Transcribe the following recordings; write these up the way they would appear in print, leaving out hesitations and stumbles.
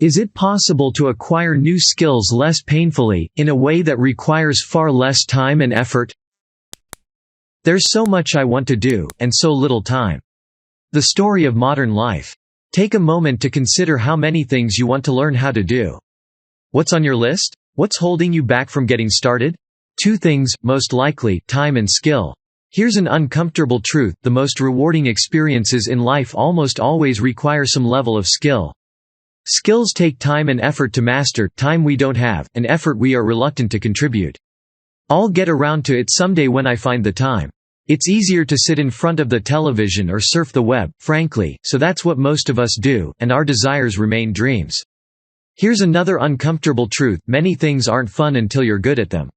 Is it possible to acquire new skills less painfully, in a way that requires far less time and effort? There's so much I want to do, and so little time. The story of modern life. Take a moment to consider how many things you want to learn how to do. What's on your list? What's holding you back from getting started? Two things, most likely, time and skill. Here's an uncomfortable truth: the most rewarding experiences in life almost always require some level of skill. Skills take time and effort to master, time we don't have, and effort we are reluctant to contribute. I'll get around to it someday when I find the time. It's easier to sit in front of the television or surf the web, frankly, so that's what most of us do, and our desires remain dreams. Here's another uncomfortable truth: many things aren't fun until you're good at them.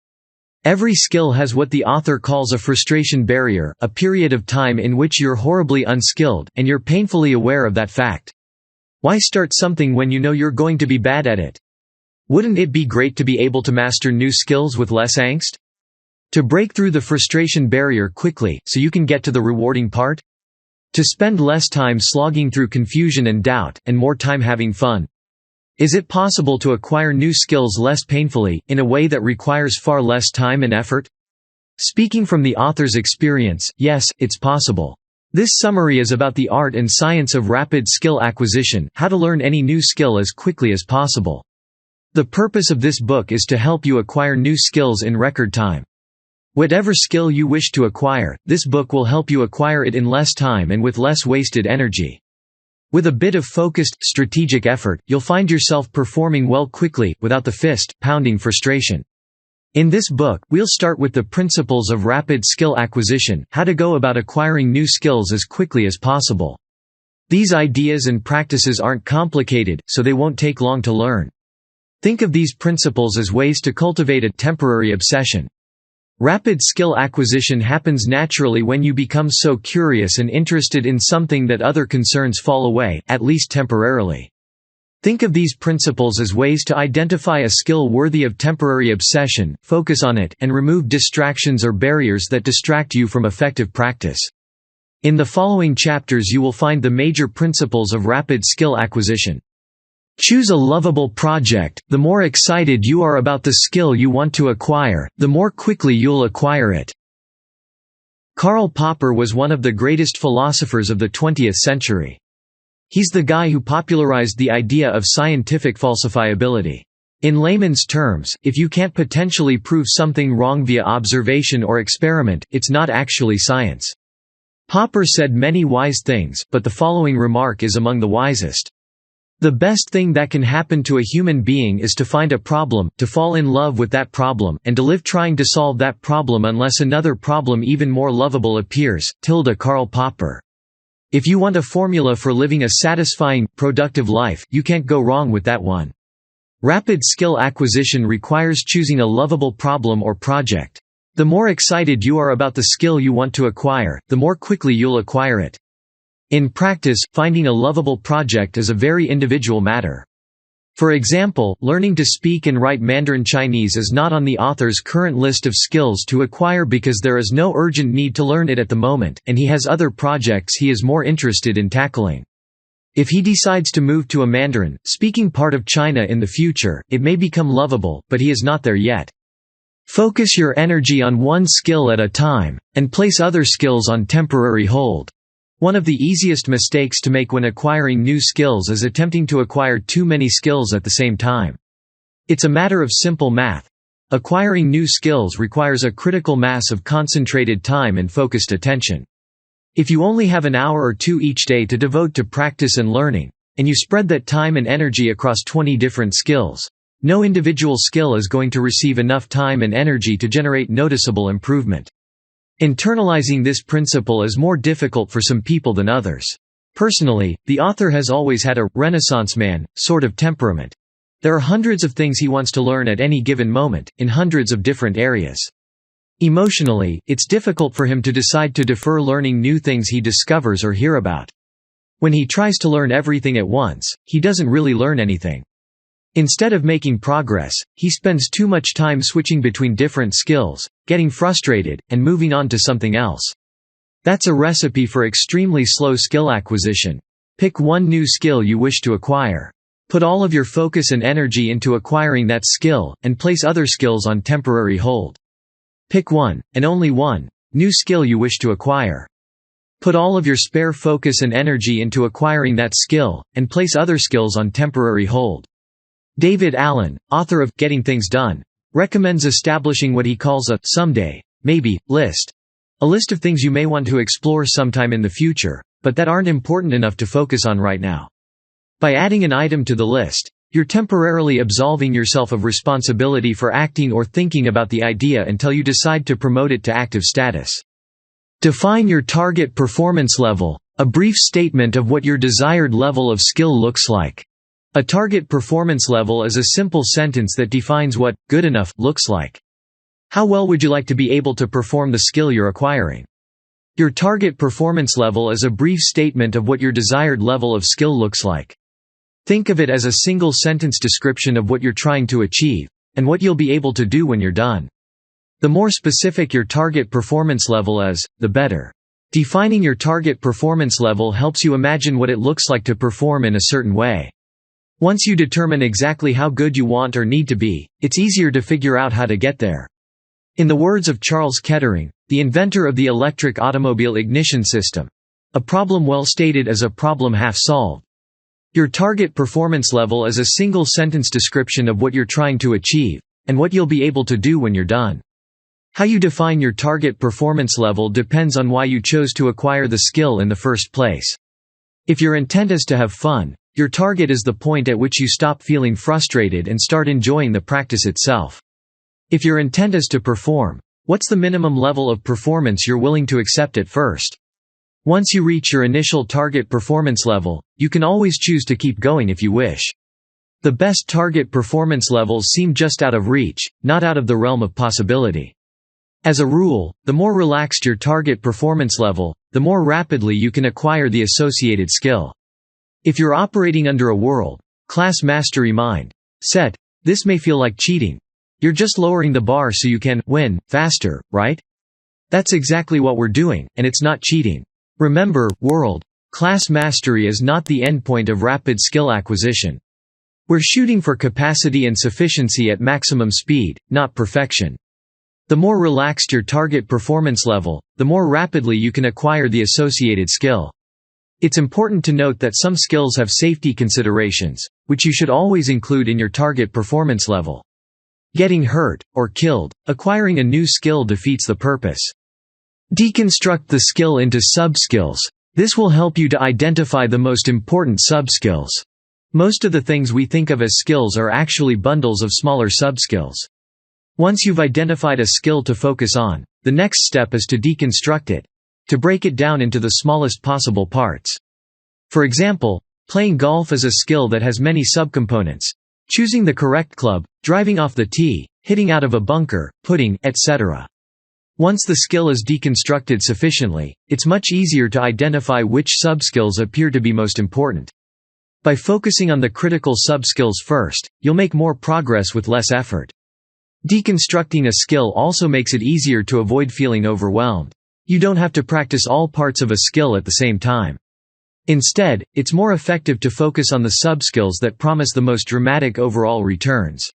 Every skill has what the author calls a frustration barrier, a period of time in which you're horribly unskilled, and you're painfully aware of that fact. Why start something when you know you're going to be bad at it? Wouldn't it be great to be able to master new skills with less angst? To break through the frustration barrier quickly, so you can get to the rewarding part? To spend less time slogging through confusion and doubt, and more time having fun? Is it possible to acquire new skills less painfully, in a way that requires far less time and effort? Speaking from the author's experience, yes, it's possible. This summary is about the art and science of rapid skill acquisition, how to learn any new skill as quickly as possible. The purpose of this book is to help you acquire new skills in record time. Whatever skill you wish to acquire, this book will help you acquire it in less time and with less wasted energy. With a bit of focused, strategic effort, you'll find yourself performing well quickly, without the fist-pounding frustration. In this book, we'll start with the principles of rapid skill acquisition, how to go about acquiring new skills as quickly as possible. These ideas and practices aren't complicated, so they won't take long to learn. Think of these principles as ways to cultivate a temporary obsession. Rapid skill acquisition happens naturally when you become so curious and interested in something that other concerns fall away, at least temporarily. Think of these principles as ways to identify a skill worthy of temporary obsession, focus on it, and remove distractions or barriers that distract you from effective practice. In the following chapters you will find the major principles of rapid skill acquisition. Choose a lovable project. The more excited you are about the skill you want to acquire, the more quickly you'll acquire it. Karl Popper was one of the greatest philosophers of the 20th century. He's the guy who popularized the idea of scientific falsifiability. In layman's terms, if you can't potentially prove something wrong via observation or experiment, it's not actually science. Popper said many wise things, but the following remark is among the wisest. The best thing that can happen to a human being is to find a problem, to fall in love with that problem, and to live trying to solve that problem unless another problem even more lovable appears. Karl Popper. If you want a formula for living a satisfying, productive life, you can't go wrong with that one. Rapid skill acquisition requires choosing a lovable problem or project. The more excited you are about the skill you want to acquire, the more quickly you'll acquire it. In practice, finding a lovable project is a very individual matter. For example, learning to speak and write Mandarin Chinese is not on the author's current list of skills to acquire because there is no urgent need to learn it at the moment, and he has other projects he is more interested in tackling. If he decides to move to a Mandarin-speaking part of China in the future, it may become lovable, but he is not there yet. Focus your energy on one skill at a time, and place other skills on temporary hold. One of the easiest mistakes to make when acquiring new skills is attempting to acquire too many skills at the same time. It's a matter of simple math. Acquiring new skills requires a critical mass of concentrated time and focused attention. If you only have an hour or two each day to devote to practice and learning, and you spread that time and energy across 20 different skills, no individual skill is going to receive enough time and energy to generate noticeable improvement. Internalizing this principle is more difficult for some people than others. Personally, the author has always had a Renaissance man sort of temperament. There are hundreds of things he wants to learn at any given moment, in hundreds of different areas. Emotionally, it's difficult for him to decide to defer learning new things he discovers or hear about. When he tries to learn everything at once, he doesn't really learn anything. Instead of making progress, he spends too much time switching between different skills, getting frustrated, and moving on to something else. That's a recipe for extremely slow skill acquisition. Pick one new skill you wish to acquire. Put all of your focus and energy into acquiring that skill, and place other skills on temporary hold. Pick one, and only one, new skill you wish to acquire. Put all of your spare focus and energy into acquiring that skill, and place other skills on temporary hold. David Allen, author of Getting Things Done, recommends establishing what he calls a someday, maybe list. A list of things you may want to explore sometime in the future, but that aren't important enough to focus on right now. By adding an item to the list, you're temporarily absolving yourself of responsibility for acting or thinking about the idea until you decide to promote it to active status. Define your target performance level, a brief statement of what your desired level of skill looks like. A target performance level is a simple sentence that defines what good enough looks like. How well would you like to be able to perform the skill you're acquiring? Your target performance level is a brief statement of what your desired level of skill looks like. Think of it as a single sentence description of what you're trying to achieve, and what you'll be able to do when you're done. The more specific your target performance level is, the better. Defining your target performance level helps you imagine what it looks like to perform in a certain way. Once you determine exactly how good you want or need to be, it's easier to figure out how to get there. In the words of Charles Kettering, the inventor of the electric automobile ignition system, a problem well stated is a problem half solved. Your target performance level is a single sentence description of what you're trying to achieve, and what you'll be able to do when you're done. How you define your target performance level depends on why you chose to acquire the skill in the first place. If your intent is to have fun, your target is the point at which you stop feeling frustrated and start enjoying the practice itself. If your intent is to perform, what's the minimum level of performance you're willing to accept at first? Once you reach your initial target performance level, you can always choose to keep going if you wish. The best target performance levels seem just out of reach, not out of the realm of possibility. As a rule, the more relaxed your target performance level, the more rapidly you can acquire the associated skill. If you're operating under a world-class mastery mindset, this may feel like cheating. You're just lowering the bar so you can win faster, right? That's exactly what we're doing, and it's not cheating. Remember, world-class mastery is not the endpoint of rapid skill acquisition. We're shooting for capacity and sufficiency at maximum speed, not perfection. The more relaxed your target performance level, the more rapidly you can acquire the associated skill. It's important to note that some skills have safety considerations, which you should always include in your target performance level. Getting hurt, or killed, acquiring a new skill defeats the purpose. Deconstruct the skill into subskills. This will help you to identify the most important subskills. Most of the things we think of as skills are actually bundles of smaller subskills. Once you've identified a skill to focus on, the next step is to deconstruct it, to break it down into the smallest possible parts. For example, playing golf is a skill that has many subcomponents: choosing the correct club, driving off the tee, hitting out of a bunker, putting, etc. Once the skill is deconstructed sufficiently, it's much easier to identify which subskills appear to be most important. By focusing on the critical subskills first, you'll make more progress with less effort. Deconstructing a skill also makes it easier to avoid feeling overwhelmed. You don't have to practice all parts of a skill at the same time. Instead, it's more effective to focus on the subskills that promise the most dramatic overall returns.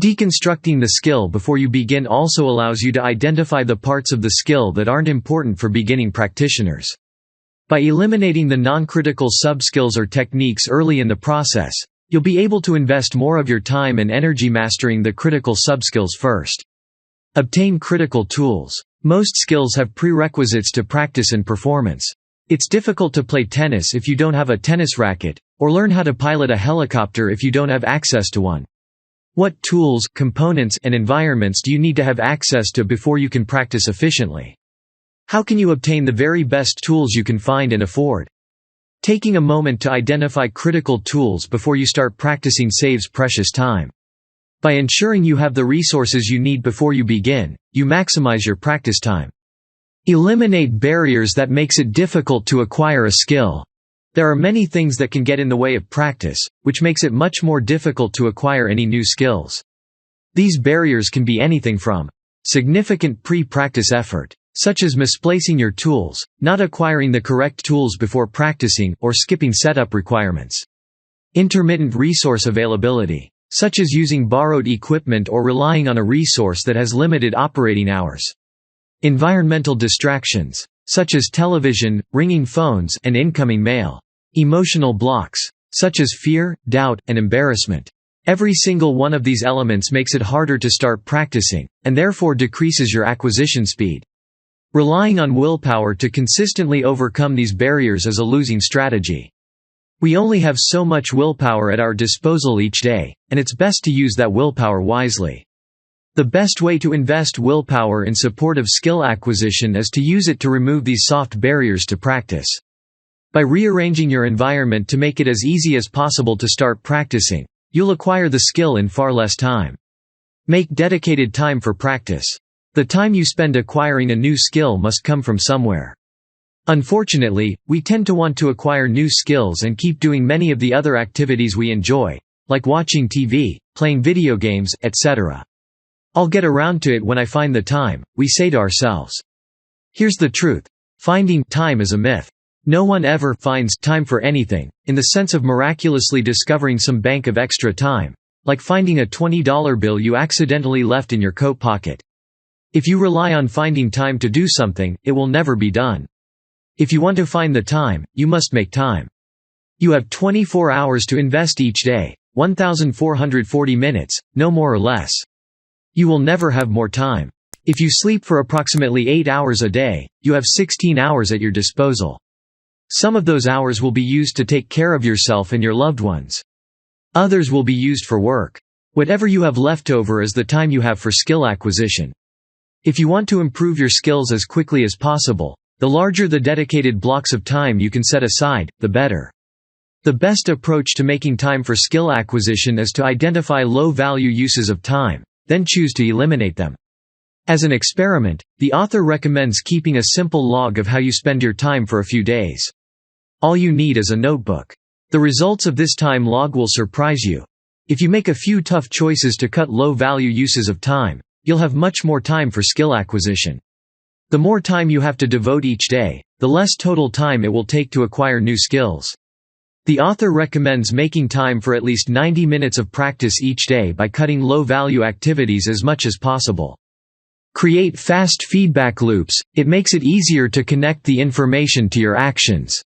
Deconstructing the skill before you begin also allows you to identify the parts of the skill that aren't important for beginning practitioners. By eliminating the non-critical subskills or techniques early in the process, you'll be able to invest more of your time and energy mastering the critical subskills first. Obtain critical tools. Most skills have prerequisites to practice and performance. It's difficult to play tennis if you don't have a tennis racket, or learn how to pilot a helicopter if you don't have access to one. What tools, components, and environments do you need to have access to before you can practice efficiently? How can you obtain the very best tools you can find and afford? Taking a moment to identify critical tools before you start practicing saves precious time. By ensuring you have the resources you need before you begin, you maximize your practice time. Eliminate barriers that makes it difficult to acquire a skill. There are many things that can get in the way of practice, which makes it much more difficult to acquire any new skills. These barriers can be anything from significant pre-practice effort, such as misplacing your tools, not acquiring the correct tools before practicing, or skipping setup requirements. Intermittent resource availability, such as using borrowed equipment or relying on a resource that has limited operating hours. Environmental distractions, such as television, ringing phones, and incoming mail. Emotional blocks, such as fear, doubt, and embarrassment. Every single one of these elements makes it harder to start practicing, and therefore decreases your acquisition speed. Relying on willpower to consistently overcome these barriers is a losing strategy. We only have so much willpower at our disposal each day, and it's best to use that willpower wisely. The best way to invest willpower in support of skill acquisition is to use it to remove these soft barriers to practice. By rearranging your environment to make it as easy as possible to start practicing, you'll acquire the skill in far less time. Make dedicated time for practice. The time you spend acquiring a new skill must come from somewhere. Unfortunately, we tend to want to acquire new skills and keep doing many of the other activities we enjoy, like watching TV, playing video games, etc. "I'll get around to it when I find the time," we say to ourselves. Here's the truth. Finding time is a myth. No one ever finds time for anything, in the sense of miraculously discovering some bank of extra time, like finding a $20 bill you accidentally left in your coat pocket. If you rely on finding time to do something, it will never be done. If you want to find the time, you must make time. You have 24 hours to invest each day, 1,440 minutes, no more or less. You will never have more time. If you sleep for approximately 8 hours a day, you have 16 hours at your disposal. Some of those hours will be used to take care of yourself and your loved ones. Others will be used for work. Whatever you have left over is the time you have for skill acquisition. If you want to improve your skills as quickly as possible, the larger the dedicated blocks of time you can set aside, the better. The best approach to making time for skill acquisition is to identify low-value uses of time, then choose to eliminate them. As an experiment, the author recommends keeping a simple log of how you spend your time for a few days. All you need is a notebook. The results of this time log will surprise you. If you make a few tough choices to cut low-value uses of time, you'll have much more time for skill acquisition. The more time you have to devote each day, the less total time it will take to acquire new skills. The author recommends making time for at least 90 minutes of practice each day by cutting low-value activities as much as possible. Create fast feedback loops. It makes it easier to connect the information to your actions.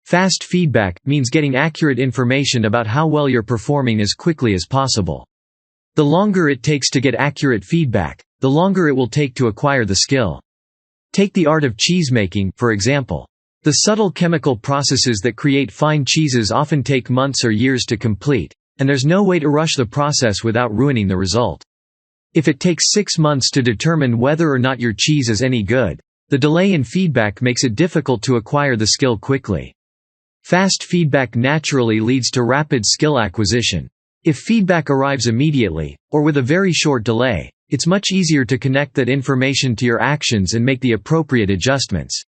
Fast feedback means getting accurate information about how well you're performing as quickly as possible. The longer it takes to get accurate feedback, the longer it will take to acquire the skill. Take the art of cheesemaking, for example. The subtle chemical processes that create fine cheeses often take months or years to complete, and there's no way to rush the process without ruining the result. If it takes 6 months to determine whether or not your cheese is any good, the delay in feedback makes it difficult to acquire the skill quickly. Fast feedback naturally leads to rapid skill acquisition. If feedback arrives immediately, or with a very short delay, it's much easier to connect that information to your actions and make the appropriate adjustments.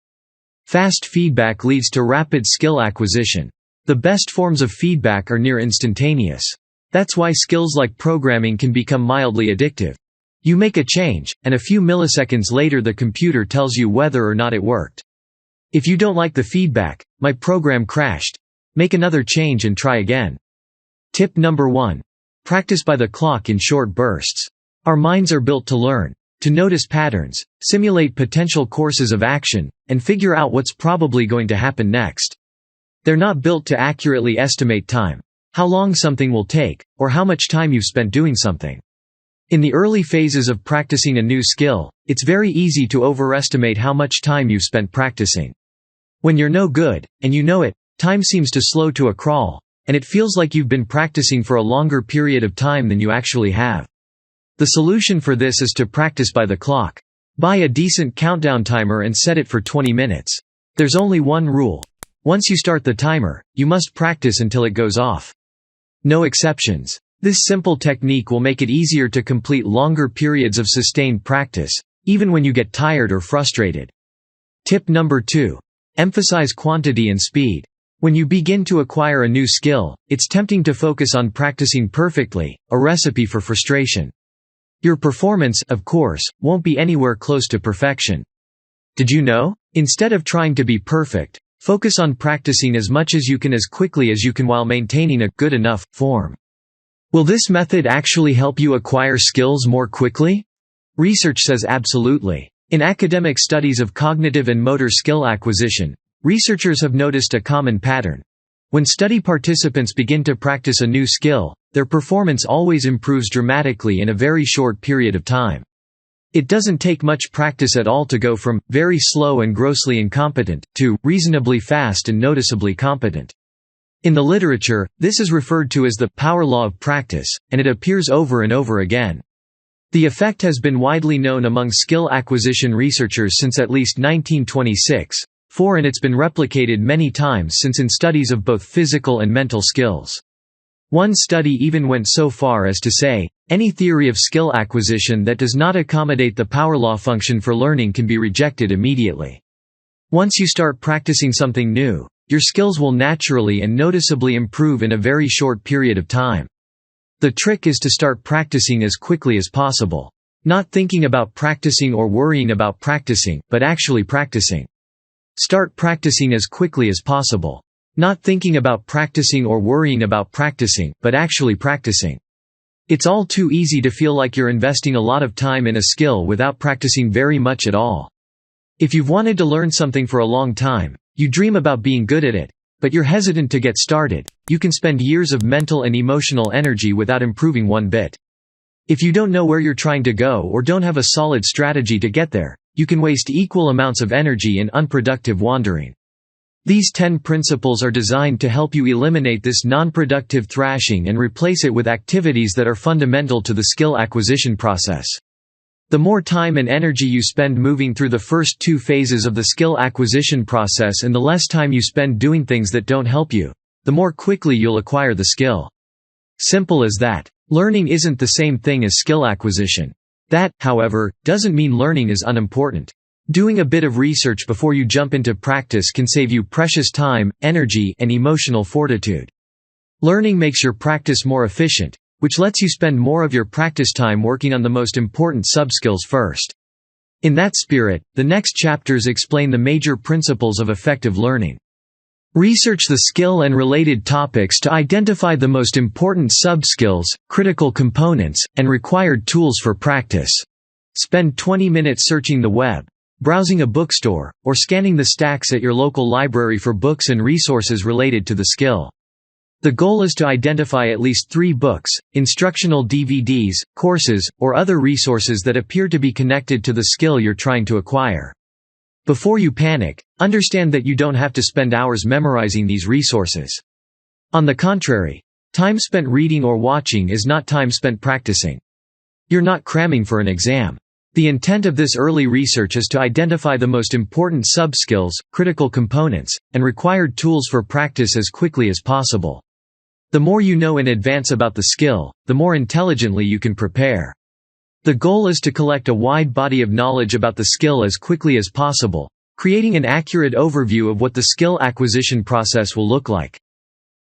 Fast feedback leads to rapid skill acquisition. The best forms of feedback are near instantaneous. That's why skills like programming can become mildly addictive. You make a change, and a few milliseconds later the computer tells you whether or not it worked. If you don't like the feedback, "My program crashed," make another change and try again. Tip number 1. Practice by the clock in short bursts. Our minds are built to learn, to notice patterns, simulate potential courses of action, and figure out what's probably going to happen next. They're not built to accurately estimate time, how long something will take, or how much time you've spent doing something. In the early phases of practicing a new skill, it's very easy to overestimate how much time you've spent practicing. When you're no good, and you know it, time seems to slow to a crawl, and it feels like you've been practicing for a longer period of time than you actually have. The solution for this is to practice by the clock. Buy a decent countdown timer and set it for 20 minutes. There's only one rule. Once you start the timer, you must practice until it goes off. No exceptions. This simple technique will make it easier to complete longer periods of sustained practice, even when you get tired or frustrated. Tip number 2. Emphasize quantity and speed. When you begin to acquire a new skill, it's tempting to focus on practicing perfectly, a recipe for frustration. Your performance, of course, won't be anywhere close to perfection. Did you know? Instead of trying to be perfect, Focus on practicing as much as quickly as you can while maintaining a good enough form. Will this method actually help you acquire skills more quickly? Research says absolutely. In academic studies of cognitive and motor skill acquisition, researchers have noticed a common pattern. When study participants begin to practice a new skill, their performance always improves dramatically in a very short period of time. It doesn't take much practice at all to go from very slow and grossly incompetent to reasonably fast and noticeably competent. In the literature, this is referred to as the power law of practice, and it appears over and over again. The effect has been widely known among skill acquisition researchers since at least 1926, and it's been replicated many times since in studies of both physical and mental skills. One study even went so far as to say, any theory of skill acquisition that does not accommodate the power law function for learning can be rejected immediately. Once you start practicing something new, your skills will naturally and noticeably improve in a very short period of time. The trick is to start practicing as quickly as possible. Not thinking about practicing or worrying about practicing, but actually practicing. Start practicing as quickly as possible. Not thinking about practicing or worrying about practicing, but actually practicing. It's all too easy to feel like you're investing a lot of time in a skill without practicing very much at all. If you've wanted to learn something for a long time, you dream about being good at it, but you're hesitant to get started, you can spend years of mental and emotional energy without improving one bit. If you don't know where you're trying to go or don't have a solid strategy to get there, you can waste equal amounts of energy in unproductive wandering. These 10 principles are designed to help you eliminate this non-productive thrashing and replace it with activities that are fundamental to the skill acquisition process. The more time and energy you spend moving through the first 2 phases of the skill acquisition process and the less time you spend doing things that don't help you, the more quickly you'll acquire the skill. Simple as that. Learning isn't the same thing as skill acquisition. That, however, doesn't mean learning is unimportant. Doing a bit of research before you jump into practice can save you precious time, energy, and emotional fortitude. Learning makes your practice more efficient, which lets you spend more of your practice time working on the most important subskills first. In that spirit, the next chapters explain the major principles of effective learning. Research the skill and related topics to identify the most important subskills, critical components, and required tools for practice. Spend 20 minutes searching the web, browsing a bookstore, or scanning the stacks at your local library for books and resources related to the skill. The goal is to identify at least 3 books, instructional DVDs, courses, or other resources that appear to be connected to the skill you're trying to acquire. Before you panic, understand that you don't have to spend hours memorizing these resources. On the contrary, time spent reading or watching is not time spent practicing. You're not cramming for an exam. The intent of this early research is to identify the most important subskills, critical components, and required tools for practice as quickly as possible. The more you know in advance about the skill, the more intelligently you can prepare. The goal is to collect a wide body of knowledge about the skill as quickly as possible, creating an accurate overview of what the skill acquisition process will look like.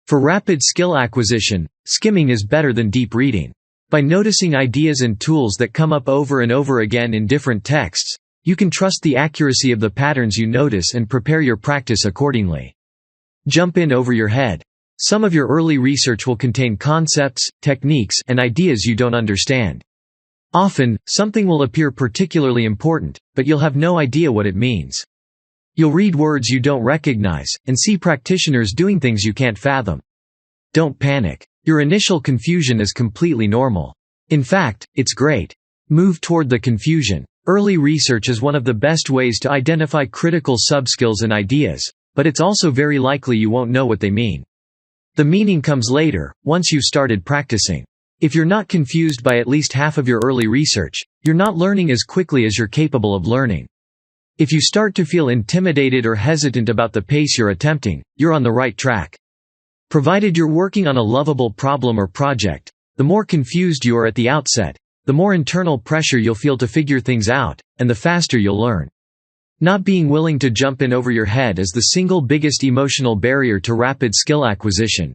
For rapid skill acquisition, skimming is better than deep reading. By noticing ideas and tools that come up over and over again in different texts, you can trust the accuracy of the patterns you notice and prepare your practice accordingly. Jump in over your head. Some of your early research will contain concepts, techniques, and ideas you don't understand. Often, something will appear particularly important, but you'll have no idea what it means. You'll read words you don't recognize, and see practitioners doing things you can't fathom. Don't panic. Your initial confusion is completely normal. In fact, it's great. Move toward the confusion. Early research is one of the best ways to identify critical subskills and ideas, but it's also very likely you won't know what they mean. The meaning comes later, once you've started practicing. If you're not confused by at least half of your early research, you're not learning as quickly as you're capable of learning. If you start to feel intimidated or hesitant about the pace you're attempting, you're on the right track. Provided you're working on a lovable problem or project, the more confused you are at the outset, the more internal pressure you'll feel to figure things out, and the faster you'll learn. Not being willing to jump in over your head is the single biggest emotional barrier to rapid skill acquisition.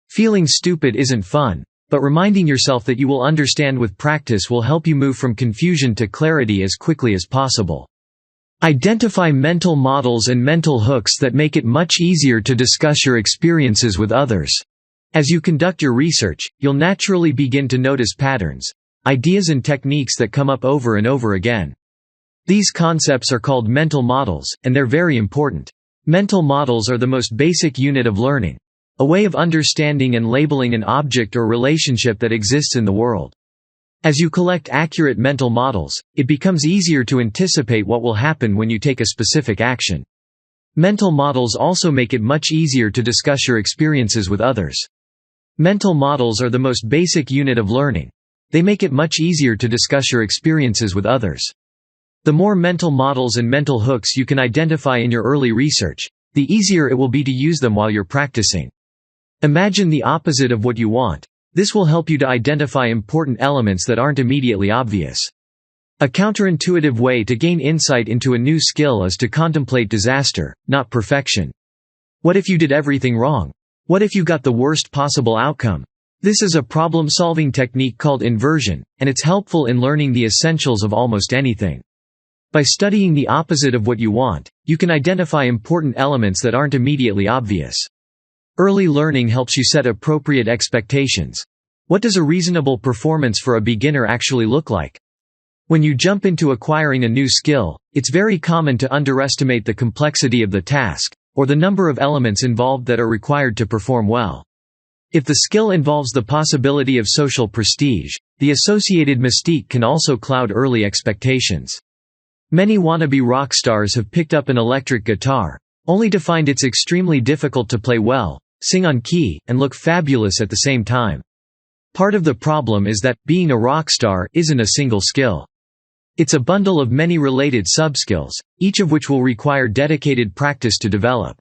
Feeling stupid isn't fun, but reminding yourself that you will understand with practice will help you move from confusion to clarity as quickly as possible. Identify mental models and mental hooks that make it much easier to discuss your experiences with others. As you conduct your research, you'll naturally begin to notice patterns, ideas and techniques that come up over and over again. These concepts are called mental models, and they're very important. Mental models are the most basic unit of learning, a way of understanding and labeling an object or relationship that exists in the world. As you collect accurate mental models, it becomes easier to anticipate what will happen when you take a specific action. Mental models also make it much easier to discuss your experiences with others. Mental models are the most basic unit of learning. They make it much easier to discuss your experiences with others. The more mental models and mental hooks you can identify in your early research, the easier it will be to use them while you're practicing. Imagine the opposite of what you want. This will help you to identify important elements that aren't immediately obvious. A counterintuitive way to gain insight into a new skill is to contemplate disaster, not perfection. What if you did everything wrong? What if you got the worst possible outcome? This is a problem-solving technique called inversion, and it's helpful in learning the essentials of almost anything. By studying the opposite of what you want, you can identify important elements that aren't immediately obvious. Early learning helps you set appropriate expectations. What does a reasonable performance for a beginner actually look like? When you jump into acquiring a new skill, it's very common to underestimate the complexity of the task, or the number of elements involved that are required to perform well. If the skill involves the possibility of social prestige, the associated mystique can also cloud early expectations. Many wannabe rock stars have picked up an electric guitar, only to find it's extremely difficult to play well, sing on key, and look fabulous at the same time. Part of the problem is that, being a rock star isn't a single skill. It's a bundle of many related subskills, each of which will require dedicated practice to develop.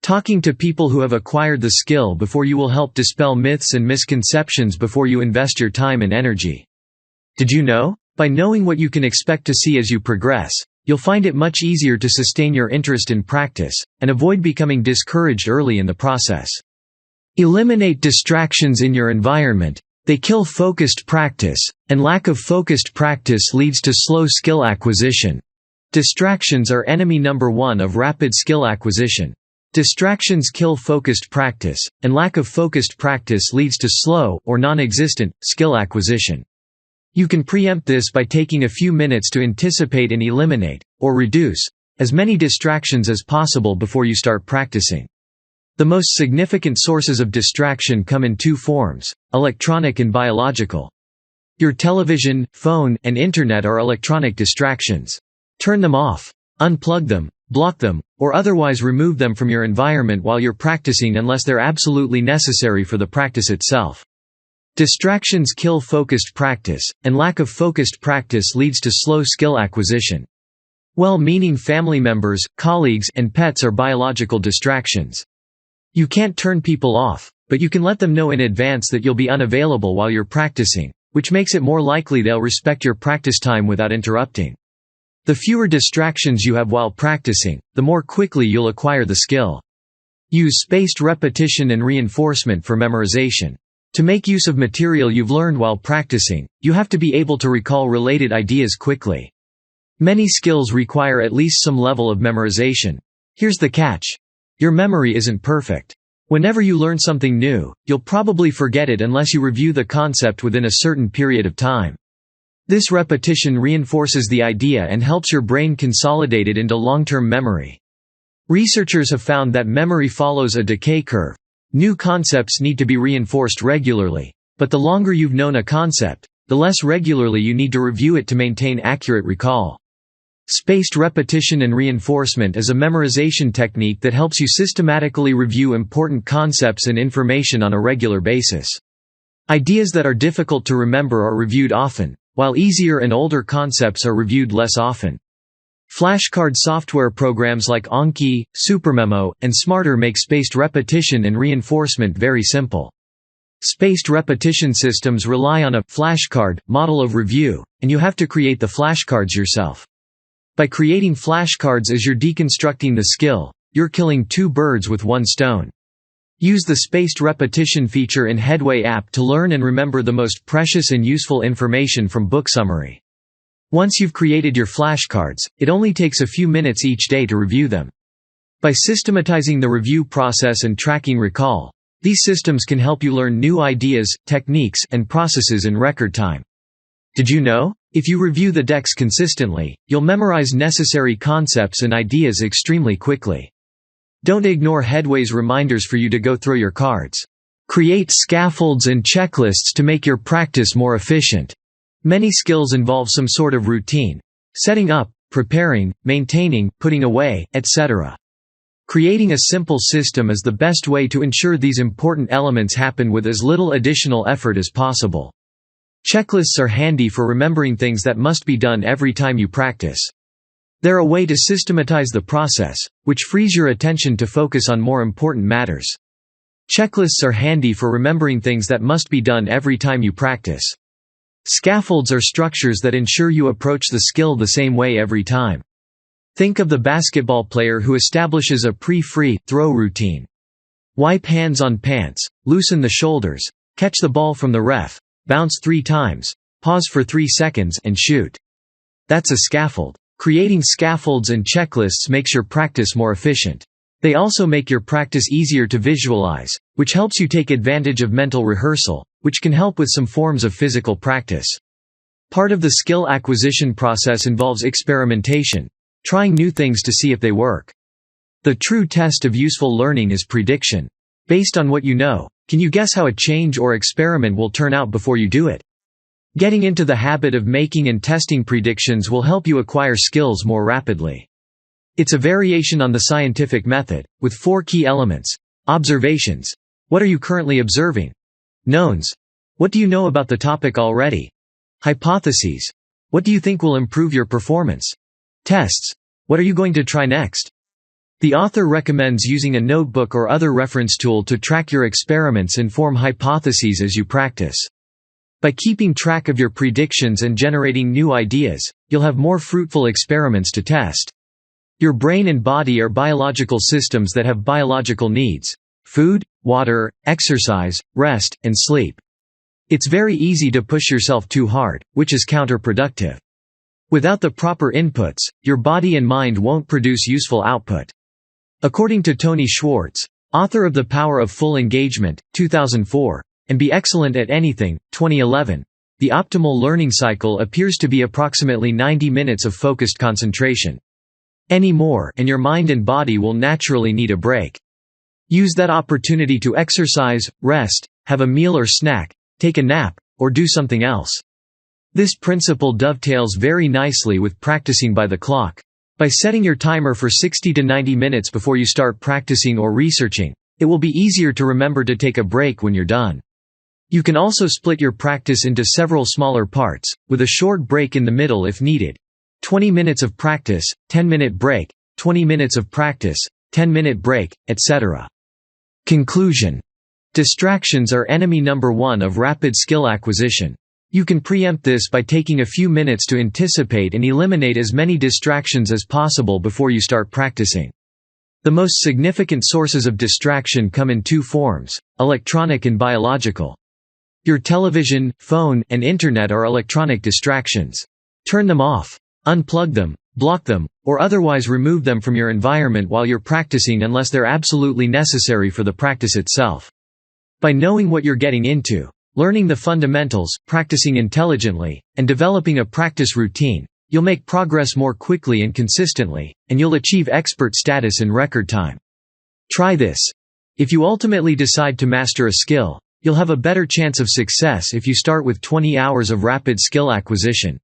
Talking to people who have acquired the skill before you will help dispel myths and misconceptions before you invest your time and energy. Did you know? By knowing what you can expect to see as you progress, you'll find it much easier to sustain your interest in practice, and avoid becoming discouraged early in the process. Eliminate distractions in your environment. They kill focused practice, and lack of focused practice leads to slow skill acquisition. Distractions are enemy number one of rapid skill acquisition. Distractions kill focused practice, and lack of focused practice leads to slow, or non-existent, skill acquisition. You can preempt this by taking a few minutes to anticipate and eliminate, or reduce, as many distractions as possible before you start practicing. The most significant sources of distraction come in two forms: electronic and biological. Your television, phone, and internet are electronic distractions. Turn them off. Unplug them, block them, or otherwise remove them from your environment while you're practicing unless they're absolutely necessary for the practice itself. Distractions kill focused practice, and lack of focused practice leads to slow skill acquisition. Well-meaning family members, colleagues, and pets are biological distractions. You can't turn people off, but you can let them know in advance that you'll be unavailable while you're practicing, which makes it more likely they'll respect your practice time without interrupting. The fewer distractions you have while practicing, the more quickly you'll acquire the skill. Use spaced repetition and reinforcement for memorization. To make use of material you've learned while practicing, you have to be able to recall related ideas quickly. Many skills require at least some level of memorization. Here's the catch. Your memory isn't perfect. Whenever you learn something new, you'll probably forget it unless you review the concept within a certain period of time. This repetition reinforces the idea and helps your brain consolidate it into long-term memory. Researchers have found that memory follows a decay curve. New concepts need to be reinforced regularly, but the longer you've known a concept, the less regularly you need to review it to maintain accurate recall. Spaced repetition and reinforcement is a memorization technique that helps you systematically review important concepts and information on a regular basis. Ideas that are difficult to remember are reviewed often, while easier and older concepts are reviewed less often. Flashcard software programs like Anki, SuperMemo, and Smarter make spaced repetition and reinforcement very simple. Spaced repetition systems rely on a flashcard model of review, and you have to create the flashcards yourself. By creating flashcards as you're deconstructing the skill, you're killing two birds with one stone. Use the spaced repetition feature in Headway app to learn and remember the most precious and useful information from book summary. Once you've created your flashcards, it only takes a few minutes each day to review them. By systematizing the review process and tracking recall, these systems can help you learn new ideas, techniques, and processes in record time. Did you know? If you review the decks consistently, you'll memorize necessary concepts and ideas extremely quickly. Don't ignore Headway's reminders for you to go through your cards. Create scaffolds and checklists to make your practice more efficient. Many skills involve some sort of routine: setting up, preparing, maintaining, putting away, etc. Creating a simple system is the best way to ensure these important elements happen with as little additional effort as possible. Checklists are handy for remembering things that must be done every time you practice. They're a way to systematize the process, which frees your attention to focus on more important matters. Checklists are handy for remembering things that must be done every time you practice. Scaffolds are structures that ensure you approach the skill the same way every time. Think of the basketball player who establishes a pre-free throw routine. Wipe hands on pants, loosen the shoulders, catch the ball from the ref, bounce 3 times, pause for 3 seconds, and shoot. That's a scaffold. Creating scaffolds and checklists makes your practice more efficient. They also make your practice easier to visualize, which helps you take advantage of mental rehearsal, which can help with some forms of physical practice. Part of the skill acquisition process involves experimentation, trying new things to see if they work. The true test of useful learning is prediction. Based on what you know, can you guess how a change or experiment will turn out before you do it? Getting into the habit of making and testing predictions will help you acquire skills more rapidly. It's a variation on the scientific method, with 4 key elements. Observations. What are you currently observing? Knowns. What do you know about the topic already? Hypotheses. What do you think will improve your performance? Tests. What are you going to try next? The author recommends using a notebook or other reference tool to track your experiments and form hypotheses as you practice. By keeping track of your predictions and generating new ideas, you'll have more fruitful experiments to test. Your brain and body are biological systems that have biological needs: food, water, exercise, rest, and sleep. It's very easy to push yourself too hard, which is counterproductive. Without the proper inputs, your body and mind won't produce useful output. According to Tony Schwartz, author of The Power of Full Engagement, 2004, and Be Excellent at Anything, 2011, the optimal learning cycle appears to be approximately 90 minutes of focused concentration. Any more, and your mind and body will naturally need a break. Use that opportunity to exercise, rest, have a meal or snack, take a nap, or do something else. This principle dovetails very nicely with practicing by the clock. By setting your timer for 60 to 90 minutes before you start practicing or researching, it will be easier to remember to take a break when you're done. You can also split your practice into several smaller parts, with a short break in the middle if needed. 20 minutes of practice, 10-minute break, 20 minutes of practice, 10-minute break, etc. Conclusion. Distractions are enemy number 1 of rapid skill acquisition. You can preempt this by taking a few minutes to anticipate and eliminate as many distractions as possible before you start practicing. The most significant sources of distraction come in 2 forms: electronic and biological. Your television, phone, and internet are electronic distractions. Turn them off. Unplug them, block them, or otherwise remove them from your environment while you're practicing unless they're absolutely necessary for the practice itself. By knowing what you're getting into, learning the fundamentals, practicing intelligently, and developing a practice routine, you'll make progress more quickly and consistently, and you'll achieve expert status in record time. Try this. If you ultimately decide to master a skill, you'll have a better chance of success if you start with 20 hours of rapid skill acquisition.